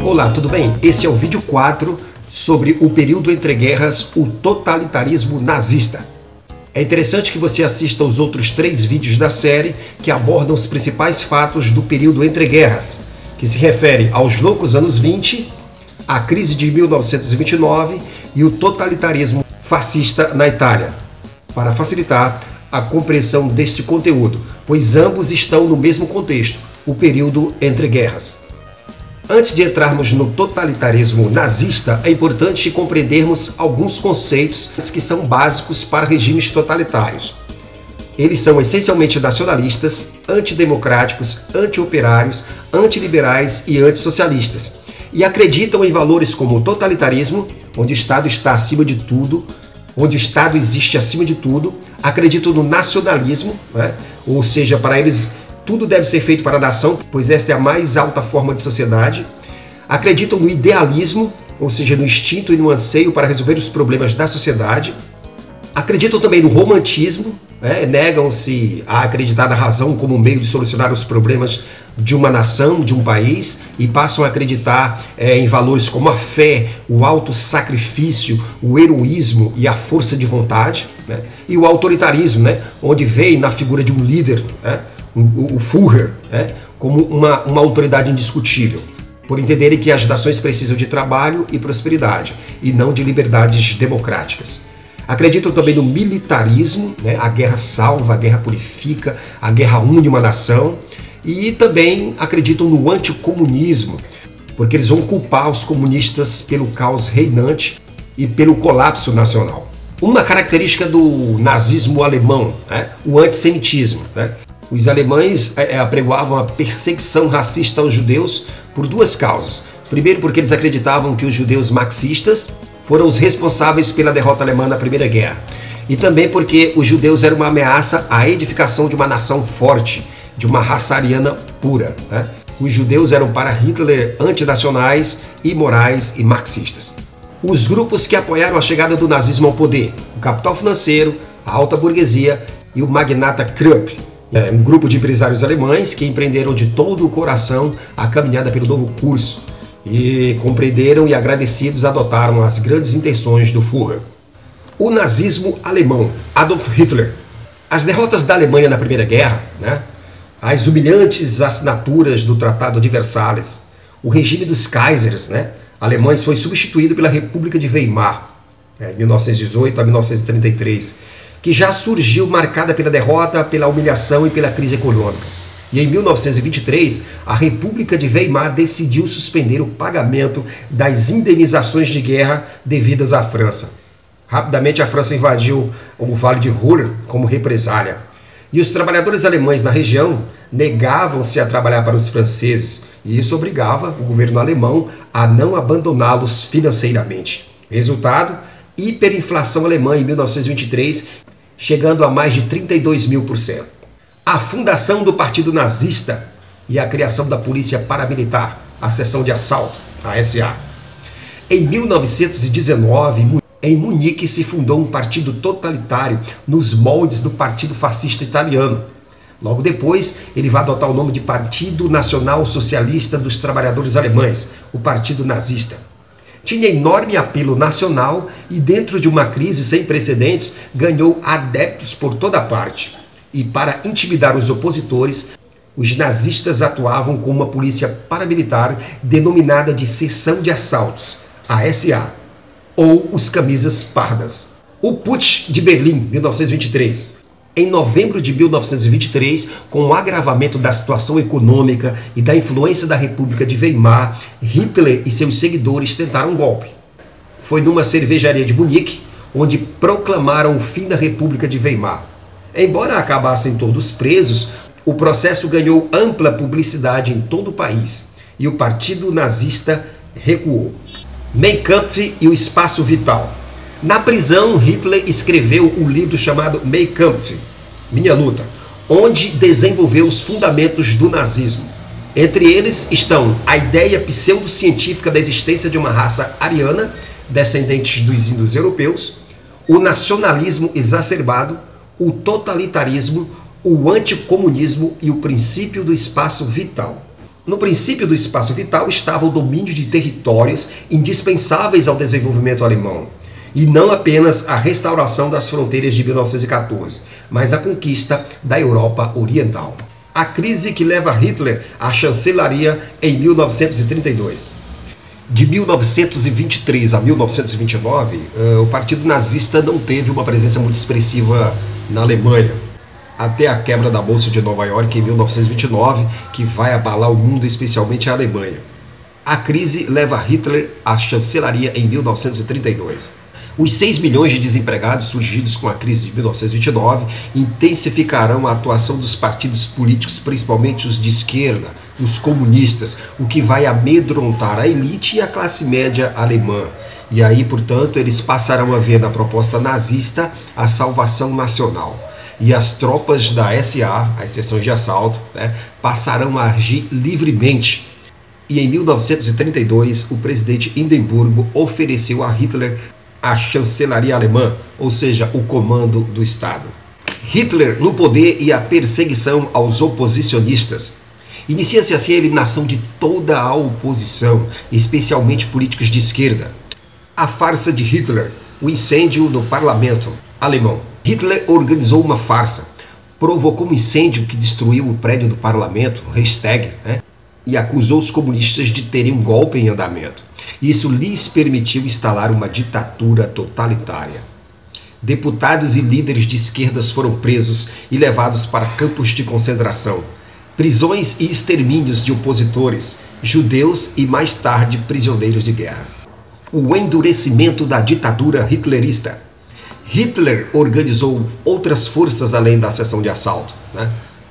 Olá, tudo bem? Esse é o vídeo 4 sobre o período entre guerras, o totalitarismo nazista. É interessante que você assista os outros 3 vídeos da série que abordam os principais fatos do período entre guerras, que se refere aos loucos anos 20, a crise de 1929 e o totalitarismo fascista na Itália, para facilitar a compreensão deste conteúdo, pois ambos estão no mesmo contexto, o período entre guerras. Antes de entrarmos no totalitarismo nazista, é importante compreendermos alguns conceitos que são básicos para regimes totalitários. Eles são essencialmente nacionalistas, antidemocráticos, anti-operários, antiliberais e antissocialistas, e acreditam em valores como o totalitarismo, onde o Estado está acima de tudo, onde o Estado existe acima de tudo, acreditam no nacionalismo, ou seja, para eles tudo deve ser feito para a nação, pois esta é a mais alta forma de sociedade. Acreditam no idealismo, ou seja, no instinto e no anseio para resolver os problemas da sociedade. Acreditam também no romantismo, negam-se a acreditar na razão como meio de solucionar os problemas de uma nação, de um país, e passam a acreditar em valores como a fé, o autossacrifício, o heroísmo e a força de vontade, e o autoritarismo, onde veem na figura de um líder, o Führer, como uma autoridade indiscutível, por entenderem que as nações precisam de trabalho e prosperidade, e não de liberdades democráticas. Acreditam também no militarismo, a guerra salva, a guerra purifica, a guerra une uma nação, e também acreditam no anticomunismo, porque eles vão culpar os comunistas pelo caos reinante e pelo colapso nacional. Uma característica do nazismo alemão, o antissemitismo. Os alemães apregoavam a perseguição racista aos judeus por 2 causas. Primeiro, porque eles acreditavam que os judeus marxistas foram os responsáveis pela derrota alemã na Primeira Guerra. E também porque os judeus eram uma ameaça à edificação de uma nação forte, de uma raça ariana pura. Os judeus eram para Hitler antinacionais, imorais e marxistas. Os grupos que apoiaram a chegada do nazismo ao poder: o capital financeiro, a alta burguesia e o magnata Krupp. Um grupo de empresários alemães que empreenderam de todo o coração a caminhada pelo novo curso e compreenderam e agradecidos adotaram as grandes intenções do Führer. O nazismo alemão, Adolf Hitler. As derrotas da Alemanha na Primeira Guerra, as humilhantes assinaturas do Tratado de Versalhes, o regime dos Kaisers, alemães, foi substituído pela República de Weimar, 1918 a 1933, que já surgiu marcada pela derrota, pela humilhação e pela crise econômica. E em 1923, a República de Weimar decidiu suspender o pagamento das indenizações de guerra devidas à França. Rapidamente, a França invadiu o Vale de Ruhr como represália. E os trabalhadores alemães na região negavam-se a trabalhar para os franceses, e isso obrigava o governo alemão a não abandoná-los financeiramente. Resultado: hiperinflação alemã em 1923, chegando a mais de 32.000%. A fundação do Partido Nazista e a criação da Polícia Paramilitar, a Seção de Assalto, a SA. Em 1919, em Munique se fundou um partido totalitário nos moldes do Partido Fascista Italiano. Logo depois, ele vai adotar o nome de Partido Nacional Socialista dos Trabalhadores Alemães, o Partido Nazista. Tinha enorme apelo nacional e, dentro de uma crise sem precedentes, ganhou adeptos por toda parte. E para intimidar os opositores, os nazistas atuavam com uma polícia paramilitar denominada de Seção de Assaltos, a SA, ou os Camisas Pardas. O Putsch de Berlim, 1923. Em novembro de 1923, com o agravamento da situação econômica e da influência da República de Weimar, Hitler e seus seguidores tentaram um golpe. Foi numa cervejaria de Munique, onde proclamaram o fim da República de Weimar. Embora acabassem todos presos, o processo ganhou ampla publicidade em todo o país e o Partido Nazista recuou. Mein Kampf e o Espaço Vital. Na prisão, Hitler escreveu um livro chamado Mein Kampf, Minha Luta, onde desenvolveu os fundamentos do nazismo. Entre eles estão a ideia pseudocientífica da existência de uma raça ariana, descendentes dos índios europeus, o nacionalismo exacerbado, o totalitarismo, o anticomunismo e o princípio do espaço vital. No princípio do espaço vital estava o domínio de territórios indispensáveis ao desenvolvimento alemão, e não apenas a restauração das fronteiras de 1914, mas a conquista da Europa Oriental. A crise que leva Hitler à chancelaria em 1932. De 1923 a 1929, o Partido Nazista não teve uma presença muito expressiva na Alemanha, até a quebra da Bolsa de Nova York em 1929, que vai abalar o mundo, especialmente a Alemanha. A crise leva Hitler à chancelaria em 1932. Os 6 milhões de desempregados surgidos com a crise de 1929 intensificarão a atuação dos partidos políticos, principalmente os de esquerda, os comunistas, o que vai amedrontar a elite e a classe média alemã. E aí, portanto, eles passarão a ver na proposta nazista a salvação nacional. E as tropas da SA, as seções de assalto, passarão a agir livremente. E em 1932, o presidente Hindenburgo ofereceu a Hitler a chancelaria alemã, ou seja, o comando do Estado. Hitler no poder e a perseguição aos oposicionistas. Inicia-se assim a eliminação de toda a oposição, especialmente políticos de esquerda. A farsa de Hitler, o incêndio no parlamento alemão. Hitler organizou uma farsa, provocou um incêndio que destruiu o prédio do parlamento, o Reichstag, e acusou os comunistas de terem um golpe em andamento. Isso lhes permitiu instalar uma ditadura totalitária. Deputados e líderes de esquerdas foram presos e levados para campos de concentração, prisões e extermínios de opositores, judeus e mais tarde prisioneiros de guerra. O endurecimento da ditadura hitlerista. Hitler organizou outras forças além da seção de assalto,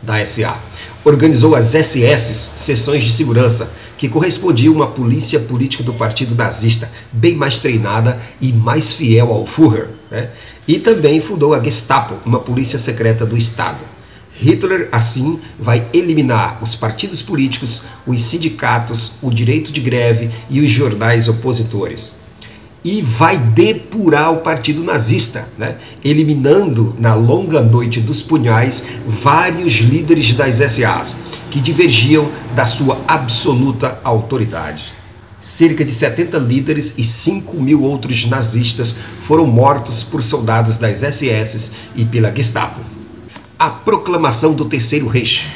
da SA. Organizou as SS, seções de segurança, que correspondiam a uma polícia política do partido nazista, bem mais treinada e mais fiel ao Führer. E também fundou a Gestapo, uma polícia secreta do Estado. Hitler, assim, vai eliminar os partidos políticos, os sindicatos, o direito de greve e os jornais opositores. E vai depurar o partido nazista, eliminando na longa noite dos punhais vários líderes das SAs, que divergiam da sua absoluta autoridade. Cerca de 70 líderes e 5 mil outros nazistas foram mortos por soldados das SS e pela Gestapo. A proclamação do Terceiro Reich.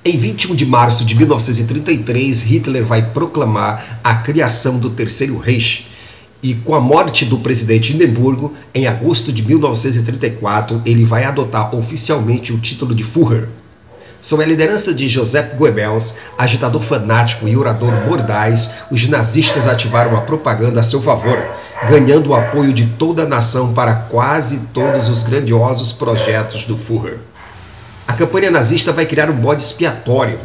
Em 21 de março de 1933, Hitler vai proclamar a criação do Terceiro Reich. E com a morte do presidente Hindenburgo, em agosto de 1934, ele vai adotar oficialmente o título de Führer. Sob a liderança de Joseph Goebbels, agitador fanático e orador mordaz, os nazistas ativaram a propaganda a seu favor, ganhando o apoio de toda a nação para quase todos os grandiosos projetos do Führer. A campanha nazista vai criar um bode expiatório,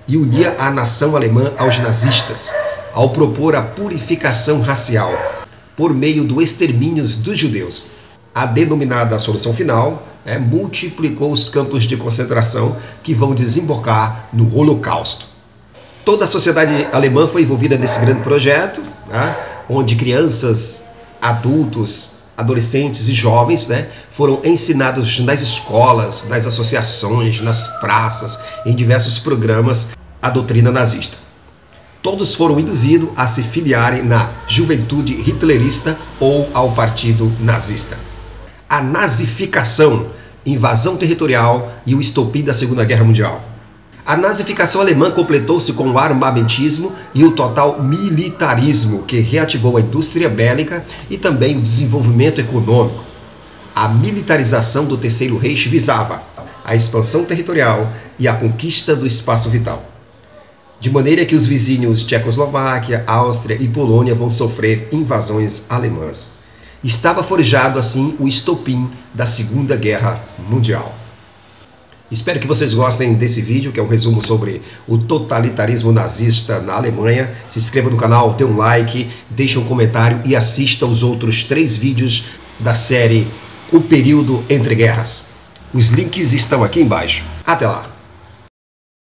e unia a nação alemã aos nazistas, ao propor a purificação racial, por meio do extermínio dos judeus. A denominada solução final multiplicou os campos de concentração que vão desembocar no Holocausto. Toda a sociedade alemã foi envolvida nesse grande projeto, onde crianças, adultos, adolescentes e jovens foram ensinados nas escolas, nas associações, nas praças, em diversos programas, a doutrina nazista. Todos foram induzidos a se filiarem na juventude hitlerista ou ao partido nazista. A nazificação, invasão territorial e o estopim da Segunda Guerra Mundial. A nazificação alemã completou-se com o armamentismo e o total militarismo, que reativou a indústria bélica e também o desenvolvimento econômico. A militarização do Terceiro Reich visava a expansão territorial e a conquista do espaço vital. De maneira que os vizinhos Tchecoslováquia, Áustria e Polônia vão sofrer invasões alemãs. Estava forjado assim o estopim da Segunda Guerra Mundial. Espero que vocês gostem desse vídeo, que é um resumo sobre o totalitarismo nazista na Alemanha. Se inscreva no canal, dê um like, deixe um comentário e assista os outros 3 vídeos da série O Período Entre Guerras. Os links estão aqui embaixo. Até lá!